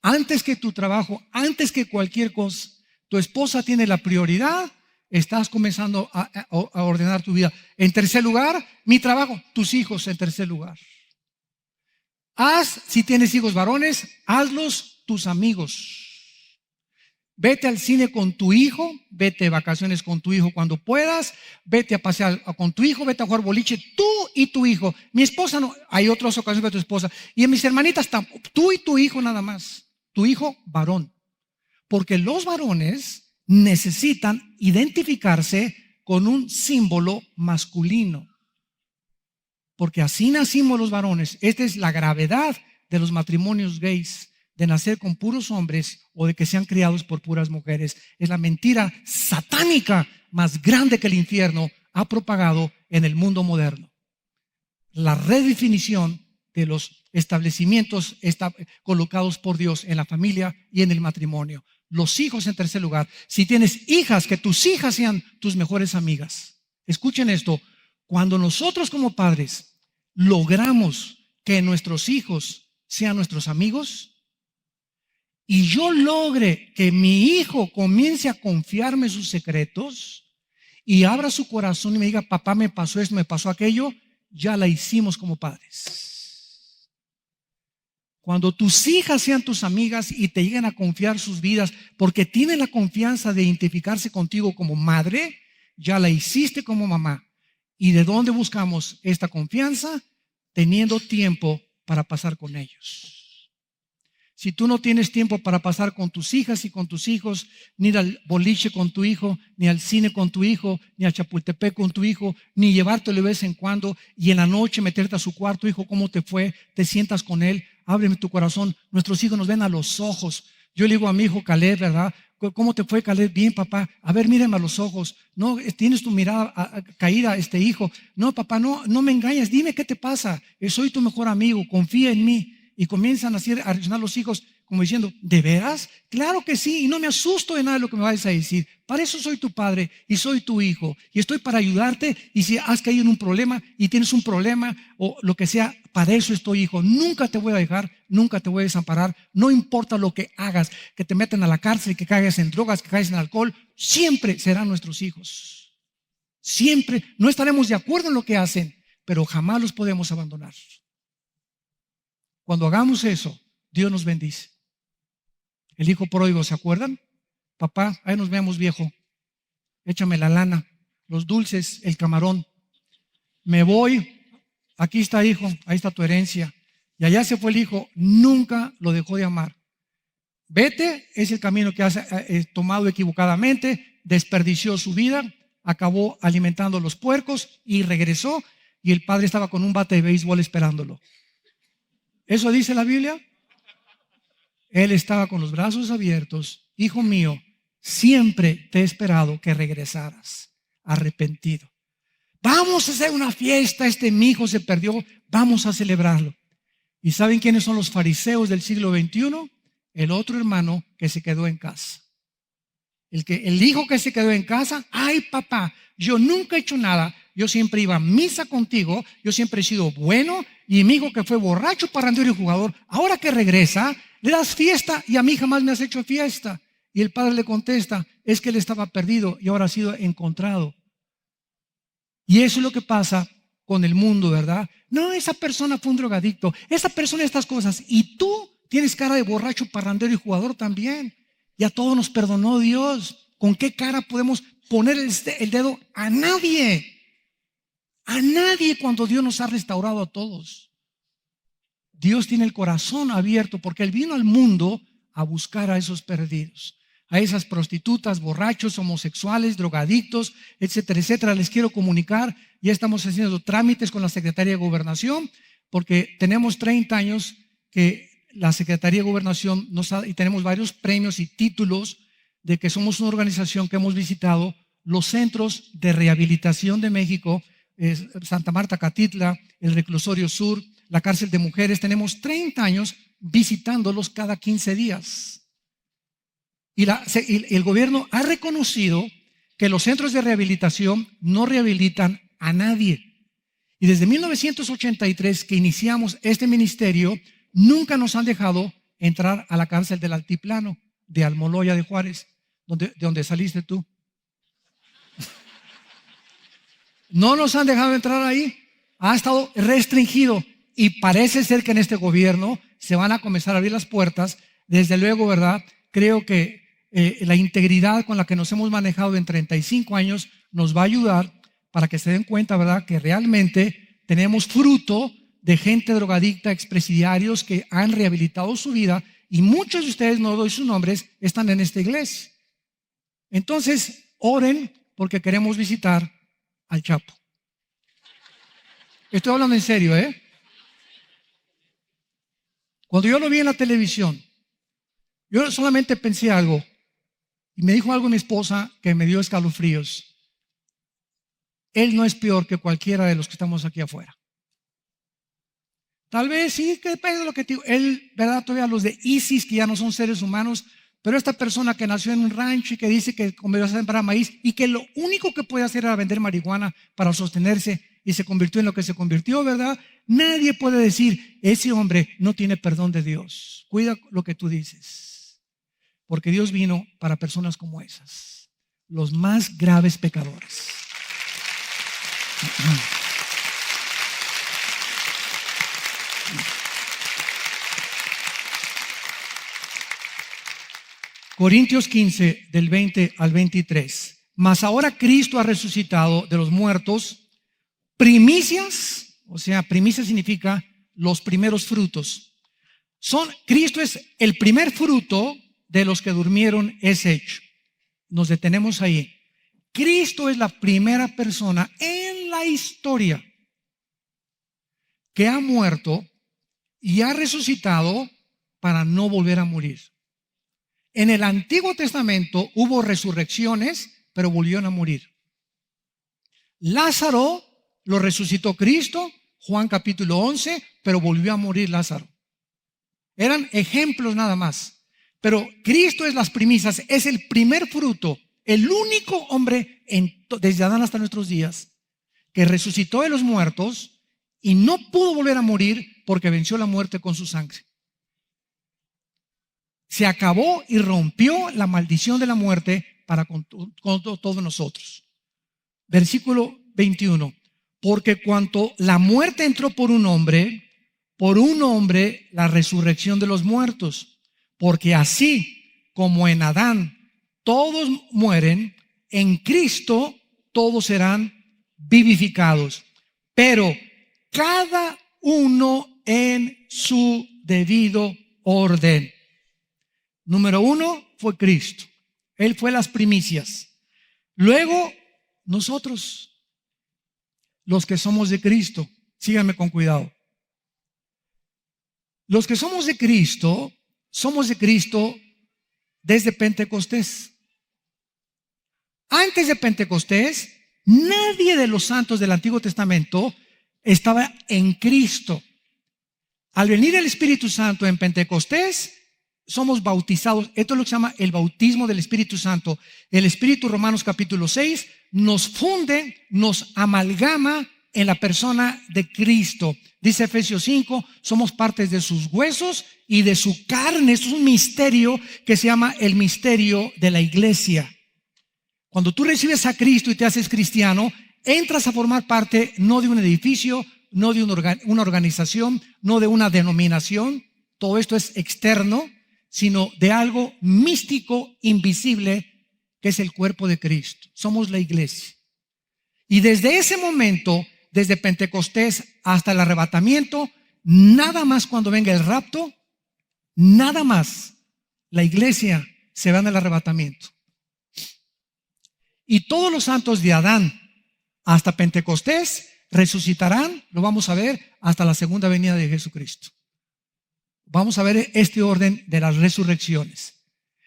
antes que tu trabajo, antes que cualquier cosa, tu esposa tiene la prioridad, estás comenzando a ordenar tu vida. En tercer lugar, mi trabajo, tus hijos en tercer lugar. Si tienes hijos varones, hazlos tus amigos. Vete al cine con tu hijo, vete de vacaciones con tu hijo cuando puedas, vete a pasear con tu hijo, vete a jugar boliche, tú y tu hijo. Mi esposa no, hay otras ocasiones de tu esposa. Y en mis hermanitas, tú y tu hijo nada más, tu hijo varón. Porque los varones necesitan identificarse con un símbolo masculino. Porque así nacimos los varones. Esta es la gravedad de los matrimonios gays, de nacer con puros hombres o de que sean criados por puras mujeres. Es la mentira satánica más grande que el infierno ha propagado en el mundo moderno. la redefinición de los establecimientos colocados por Dios en la familia y en el matrimonio. Los hijos en tercer lugar. Si tienes hijas, que tus hijas sean tus mejores amigas. Escuchen esto, cuando nosotros como padres logramos que nuestros hijos sean nuestros amigos y yo logre que mi hijo comience a confiarme sus secretos y abra su corazón y me diga, papá, me pasó esto, me pasó aquello, ya la hicimos como padres. Cuando tus hijas sean tus amigas y te lleguen a confiar sus vidas porque tienen la confianza de identificarse contigo como madre, ya la hiciste como mamá. ¿Y de dónde buscamos esta confianza? Teniendo tiempo para pasar con ellos. Si tú no tienes tiempo para pasar con tus hijas y con tus hijos, ni ir al boliche con tu hijo, ni al cine con tu hijo, ni a Chapultepec con tu hijo, ni llevártelo de vez en cuando y en la noche meterte a su cuarto, hijo, ¿cómo te fue? Te sientas con él, ábreme tu corazón. Nuestros hijos nos ven a los ojos. Yo le digo a mi hijo Caleb, ¿verdad? ¿Cómo te fue, Caleb? Bien, papá. A ver, mírame a los ojos. No, tienes tu mirada caída, hijo. No, papá, no me engañes. Dime qué te pasa. Soy tu mejor amigo. Confía en mí. Y comienzan así a reaccionar los hijos como diciendo, ¿de veras? Claro que sí, y no me asusto de nada de lo que me vayas a decir. Para eso soy tu padre y soy tu hijo. Y estoy para ayudarte y si has caído en un problema y tienes un problema o lo que sea, para eso estoy, hijo. Nunca te voy a dejar, nunca te voy a desamparar. No importa lo que hagas, que te meten a la cárcel, que caigas en drogas, que caigas en alcohol, siempre serán nuestros hijos. Siempre, no estaremos de acuerdo en lo que hacen, pero jamás los podemos abandonar. Cuando hagamos eso, Dios nos bendice. El hijo pródigo, ¿se acuerdan? Papá, ahí nos vemos, viejo. Échame la lana, los dulces, el camarón. Me voy, aquí está, hijo, ahí está tu herencia. Y allá se fue el hijo, nunca lo dejó de amar. Vete, es el camino que has tomado equivocadamente, desperdició su vida, acabó alimentando a los puercos y regresó y el padre estaba con un bate de béisbol esperándolo. ¿Eso dice la Biblia? Él estaba con los brazos abiertos. Hijo mío, siempre te he esperado que regresaras arrepentido. Vamos a hacer una fiesta, mi hijo se perdió, vamos a celebrarlo. ¿Y saben quiénes son los fariseos del siglo XXI? El otro hermano que se quedó en casa. El hijo que se quedó en casa, ay papá, yo nunca he hecho nada, yo siempre iba a misa contigo, yo siempre he sido bueno, y mi hijo que fue borracho, parrandero y jugador, ahora que regresa, le das fiesta y a mí jamás me has hecho fiesta. Y el padre le contesta, es que él estaba perdido y ahora ha sido encontrado. Y eso es lo que pasa con el mundo, ¿verdad? No, esa persona fue un drogadicto, esa persona estas cosas, y tú tienes cara de borracho, parrandero y jugador también. Y a todos nos perdonó Dios. ¿Con qué cara podemos poner el dedo a nadie? A nadie cuando Dios nos ha restaurado a todos. Dios tiene el corazón abierto porque Él vino al mundo a buscar a esos perdidos, a esas prostitutas, borrachos, homosexuales, drogadictos, etcétera, etcétera. Les quiero comunicar, ya estamos haciendo trámites con la Secretaría de Gobernación porque tenemos 30 años que la Secretaría de Gobernación y tenemos varios premios y títulos de que somos una organización que hemos visitado los centros de rehabilitación de México, Santa Marta, Catitla, el Reclusorio Sur, la cárcel de mujeres. Tenemos 30 años visitándolos cada 15 días. Y el gobierno ha reconocido que los centros de rehabilitación no rehabilitan a nadie. Y desde 1983 que iniciamos este ministerio, nunca nos han dejado entrar a la cárcel del Altiplano, de Almoloya de Juárez, de donde saliste tú. No nos han dejado entrar ahí. Ha estado restringido. Y parece ser que en este gobierno se van a comenzar a abrir las puertas. Desde luego, ¿verdad? Creo que la integridad con la que nos hemos manejado en 35 años nos va a ayudar para que se den cuenta, ¿verdad? Que realmente tenemos fruto de gente drogadicta, expresidiarios que han rehabilitado su vida y muchos de ustedes, no doy sus nombres, están en esta iglesia. Entonces, oren porque queremos visitar al Chapo. Estoy hablando en serio, ¿eh? Cuando yo lo vi en la televisión, yo solamente pensé algo y me dijo algo mi esposa que me dio escalofríos. Él no es peor que cualquiera de los que estamos aquí afuera. Tal vez sí, que depende de lo que te digo. Él, ¿verdad? Todavía los de ISIS, que ya no son seres humanos, pero esta persona que nació en un rancho y que dice que comenzó a sembrar maíz y que lo único que puede hacer era vender marihuana para sostenerse y se convirtió en lo que se convirtió, ¿verdad? Nadie puede decir, ese hombre no tiene perdón de Dios. Cuida lo que tú dices, porque Dios vino para personas como esas, los más graves pecadores. Corintios 15, del 20 al 23. Mas ahora Cristo ha resucitado de los muertos, primicias, o sea, primicia significa los primeros frutos. Cristo es el primer fruto de los que durmieron es hecho. Nos detenemos ahí. Cristo es la primera persona en la historia que ha muerto y ha resucitado para no volver a morir. En el Antiguo Testamento hubo resurrecciones, pero volvieron a morir. Lázaro lo resucitó Cristo, Juan capítulo 11, pero volvió a morir Lázaro. Eran ejemplos nada más. Pero Cristo es las primicias, es el primer fruto, el único hombre desde Adán hasta nuestros días que resucitó de los muertos y no pudo volver a morir porque venció la muerte con su sangre. Se acabó y rompió la maldición de la muerte para con todos nosotros. Versículo 21. Porque cuanto la muerte entró por un hombre la resurrección de los muertos. Porque así como en Adán todos mueren, en Cristo todos serán vivificados. Pero cada uno en su debido orden. Número 1 fue Cristo. Él fue las primicias. Luego, nosotros, los que somos de Cristo, síganme con cuidado. Los que somos de Cristo desde Pentecostés. Antes de Pentecostés, nadie de los santos del Antiguo Testamento estaba en Cristo. Al venir el Espíritu Santo en Pentecostés, somos bautizados. Esto es lo que se llama el bautismo del Espíritu Santo. El Espíritu, Romanos capítulo 6, nos funde, nos amalgama en la persona de Cristo. Dice Efesios 5, somos partes de sus huesos y de su carne. Esto es un misterio que se llama el misterio de la iglesia. Cuando tú recibes a Cristo y te haces cristiano, entras a formar parte no de un edificio, no de una organización, no de una denominación. Todo esto es externo, sino de algo místico, invisible, que es el cuerpo de Cristo. Somos la iglesia. Y desde ese momento, desde Pentecostés hasta el arrebatamiento, nada más cuando venga el rapto, nada más la iglesia se va en el arrebatamiento. Y todos los santos de Adán hasta Pentecostés resucitarán, lo vamos a ver, hasta la segunda venida de Jesucristo. Vamos a ver este orden de las resurrecciones.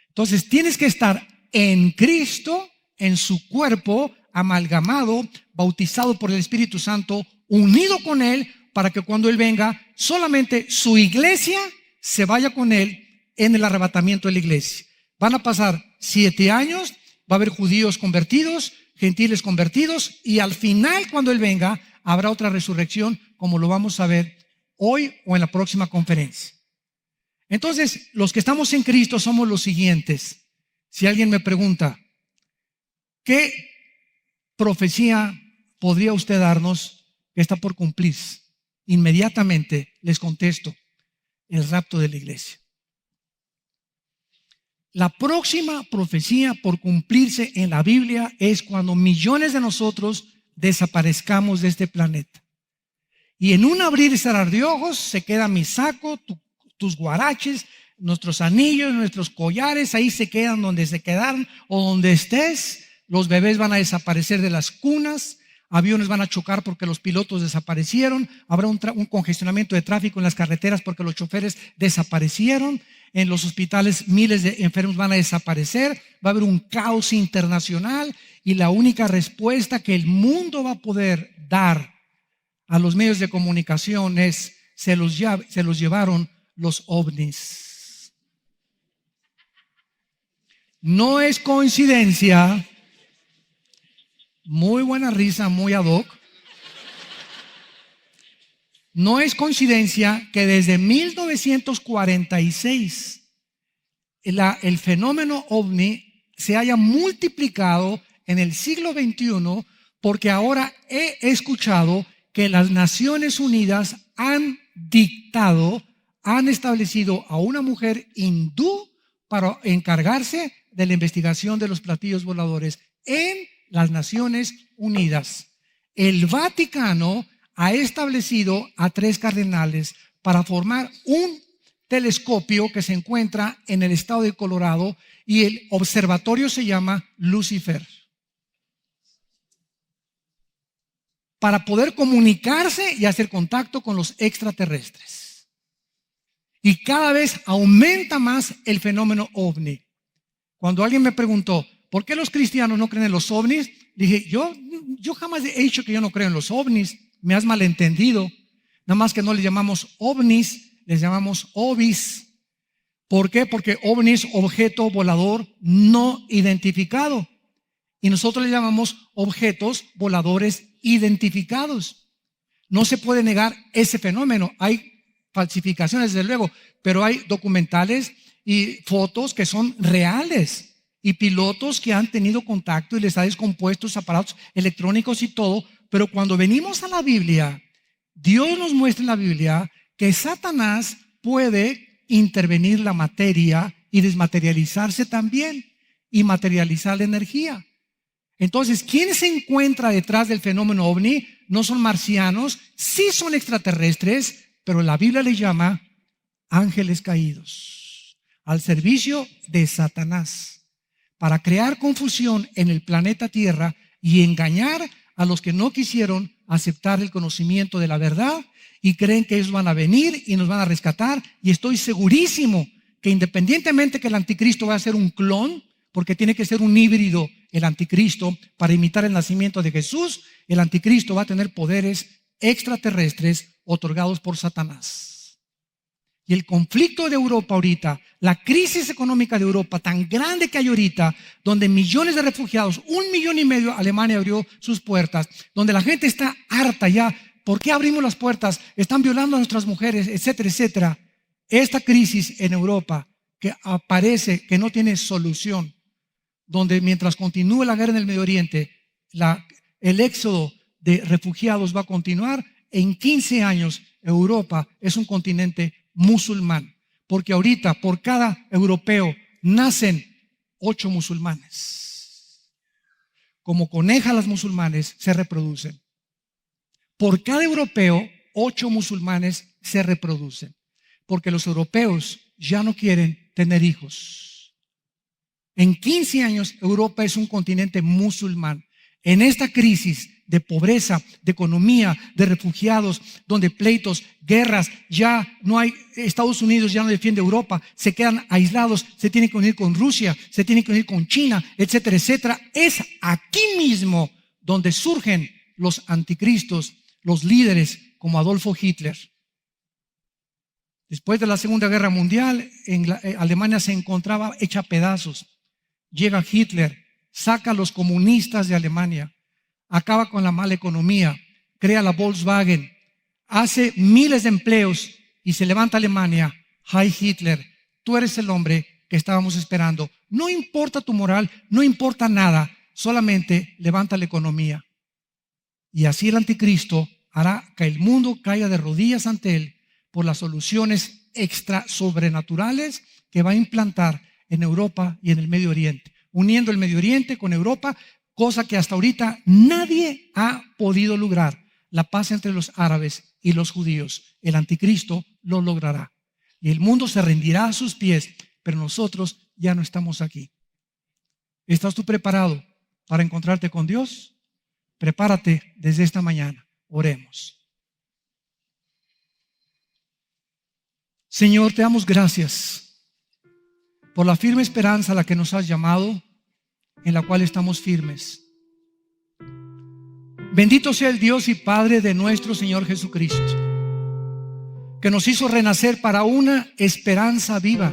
Entonces tienes que estar en Cristo, en su cuerpo, amalgamado, bautizado por el Espíritu Santo, unido con Él, para que cuando Él venga, solamente su iglesia se vaya con Él en el arrebatamiento de la iglesia. Van a pasar 7 años, va a haber judíos convertidos, gentiles convertidos, y al final, cuando Él venga, habrá otra resurrección, como lo vamos a ver hoy o en la próxima conferencia. Entonces, los que estamos en Cristo somos los siguientes. Si alguien me pregunta, ¿qué profecía podría usted darnos que está por cumplirse? Inmediatamente les contesto, el rapto de la iglesia. La próxima profecía por cumplirse en la Biblia es cuando millones de nosotros desaparezcamos de este planeta. Y en un abrir y cerrar de ojos se queda mi saco, tus guaraches, nuestros anillos, nuestros collares, ahí se quedan donde se quedaron o donde estés. Los bebés van a desaparecer de las cunas, aviones van a chocar porque los pilotos desaparecieron, habrá un congestionamiento de tráfico en las carreteras porque los choferes desaparecieron, en los hospitales miles de enfermos van a desaparecer, va a haber un caos internacional y la única respuesta que el mundo va a poder dar a los medios de comunicación es: se los llevaron los ovnis. No es coincidencia, muy buena risa, muy ad hoc. No es coincidencia que desde 1946 el fenómeno ovni se haya multiplicado en el siglo XXI, porque ahora he escuchado que las Naciones Unidas han establecido a una mujer hindú para encargarse de la investigación de los platillos voladores en las Naciones Unidas. El Vaticano ha establecido a 3 cardenales para formar un telescopio que se encuentra en el estado de Colorado, y el observatorio se llama Lucifer, para poder comunicarse y hacer contacto con los extraterrestres. Y cada vez aumenta más el fenómeno ovni. Cuando alguien me preguntó, ¿por qué los cristianos no creen en los ovnis? Dije, yo jamás he dicho que yo no creo en los ovnis. Me has malentendido. Nada más que no les llamamos ovnis, les llamamos ovis. ¿Por qué? Porque ovni es objeto volador no identificado. Y nosotros le llamamos objetos voladores identificados. No se puede negar ese fenómeno. Hay falsificaciones, desde luego, pero hay documentales y fotos que son reales, y pilotos que han tenido contacto y les ha descompuesto sus aparatos electrónicos y todo. Pero cuando venimos a la Biblia, Dios nos muestra en la Biblia que Satanás puede intervenir la materia y desmaterializarse también, y materializar la energía. Entonces, ¿quién se encuentra detrás del fenómeno ovni? No son marcianos, sí son extraterrestres, pero la Biblia les llama ángeles caídos, al servicio de Satanás, para crear confusión en el planeta Tierra y engañar a los que no quisieron aceptar el conocimiento de la verdad y creen que ellos van a venir y nos van a rescatar. Y estoy segurísimo que, independientemente que el anticristo va a ser un clon, porque tiene que ser un híbrido el anticristo para imitar el nacimiento de Jesús, el anticristo va a tener poderes extraterrestres otorgados por Satanás. Y el conflicto de Europa ahorita, la crisis económica de Europa tan grande que hay ahorita, donde millones de refugiados, 1,5 millones, Alemania abrió sus puertas, donde la gente está harta ya. ¿Por qué abrimos las puertas? Están violando a nuestras mujeres, etcétera, etcétera. Esta crisis en Europa que aparece, que no tiene solución, donde mientras continúe la guerra en el Medio Oriente, el éxodo de refugiados va a continuar. En 15 años Europa es un continente musulmán, porque ahorita por cada europeo nacen 8 musulmanes. Como conejas las musulmanes se reproducen. Por cada europeo 8 musulmanes se reproducen, porque los europeos ya no quieren tener hijos. En 15 años Europa es un continente musulmán. En esta crisis de pobreza, de economía, de refugiados, donde pleitos, guerras, ya no hay, Estados Unidos ya no defiende Europa, se quedan aislados, se tienen que unir con Rusia, se tienen que unir con China, etcétera, etcétera. Es aquí mismo donde surgen los anticristos, los líderes como Adolfo Hitler. Después de la Segunda Guerra Mundial, Alemania se encontraba hecha a pedazos. Llega Hitler, saca a los comunistas de Alemania, acaba con la mala economía, crea la Volkswagen, hace miles de empleos y se levanta Alemania. Hi Hitler, tú eres el hombre que estábamos esperando. No importa tu moral, no importa nada, solamente levanta la economía. Y así el anticristo hará que el mundo caiga de rodillas ante él por las soluciones extra sobrenaturales que va a implantar en Europa y en el Medio Oriente, uniendo el Medio Oriente con Europa, cosa que hasta ahorita nadie ha podido lograr. La paz entre los árabes y los judíos. El anticristo lo logrará y el mundo se rendirá a sus pies, pero nosotros ya no estamos aquí. ¿Estás tú preparado para encontrarte con Dios? Prepárate desde esta mañana. Oremos. Señor, te damos gracias por la firme esperanza a la que nos has llamado, en la cual estamos firmes. Bendito sea el Dios y Padre de nuestro Señor Jesucristo, que nos hizo renacer para una esperanza viva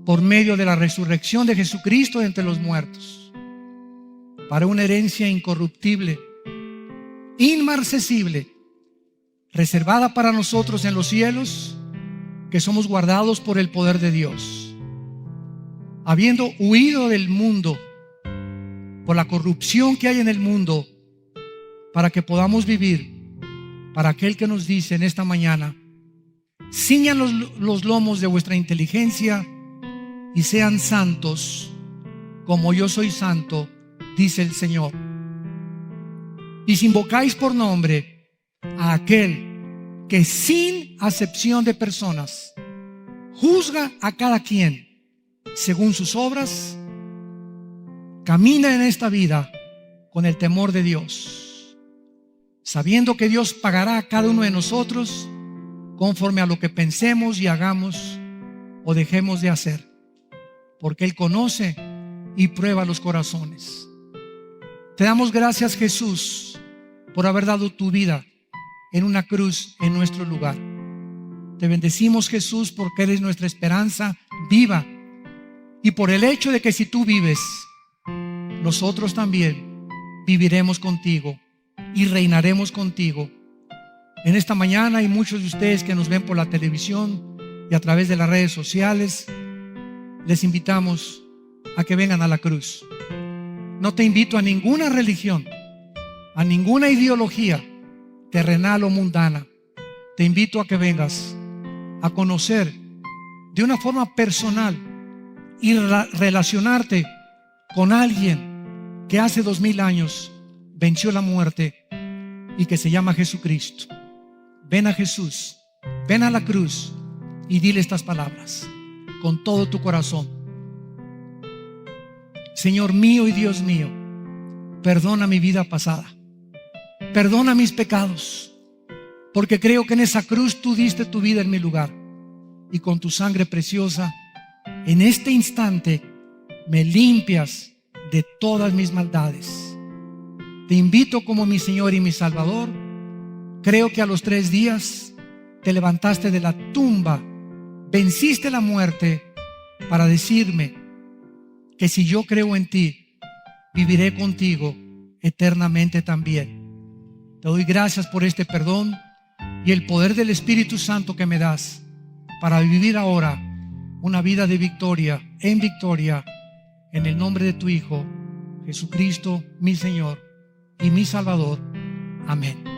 por medio de la resurrección de Jesucristo de entre los muertos, para una herencia incorruptible, inmarcesible, reservada para nosotros en los cielos, que somos guardados por el poder de Dios, habiendo huido del mundo por la corrupción que hay en el mundo, para que podamos vivir para aquel que nos dice en esta mañana: ciñan los lomos de vuestra inteligencia y sean santos como yo soy santo, dice el Señor. Y si invocáis por nombre a aquel que sin acepción de personas juzga a cada quien según sus obras, camina en esta vida con el temor de Dios, sabiendo que Dios pagará a cada uno de nosotros conforme a lo que pensemos y hagamos o dejemos de hacer, porque Él conoce y prueba los corazones. Te damos gracias, Jesús, por haber dado tu vida en una cruz en nuestro lugar. Te bendecimos, Jesús, porque eres nuestra esperanza viva, y por el hecho de que si tú vives, nosotros también viviremos contigo y reinaremos contigo. En esta mañana hay muchos de ustedes que nos ven por la televisión y a través de las redes sociales. Les invitamos a que vengan a la cruz. No te invito a ninguna religión, a ninguna ideología terrenal o mundana. Te invito a que vengas a conocer de una forma personal y relacionarte con alguien que hace 2000 años venció la muerte y que se llama Jesucristo. Ven a Jesús, ven a la cruz y dile estas palabras con todo tu corazón: Señor mío y Dios mío, perdona mi vida pasada, perdona mis pecados, porque creo que en esa cruz tú diste tu vida en mi lugar, y con tu sangre preciosa en este instante me limpias de todas mis maldades. Te invito como mi Señor y mi Salvador. Creo que a los 3 días te levantaste de la tumba, venciste la muerte para decirme que si yo creo en ti, viviré contigo eternamente también. Te doy gracias por este perdón y el poder del Espíritu Santo que me das para vivir ahora una vida de victoria en victoria, en el nombre de tu Hijo Jesucristo, mi Señor y mi Salvador. Amén.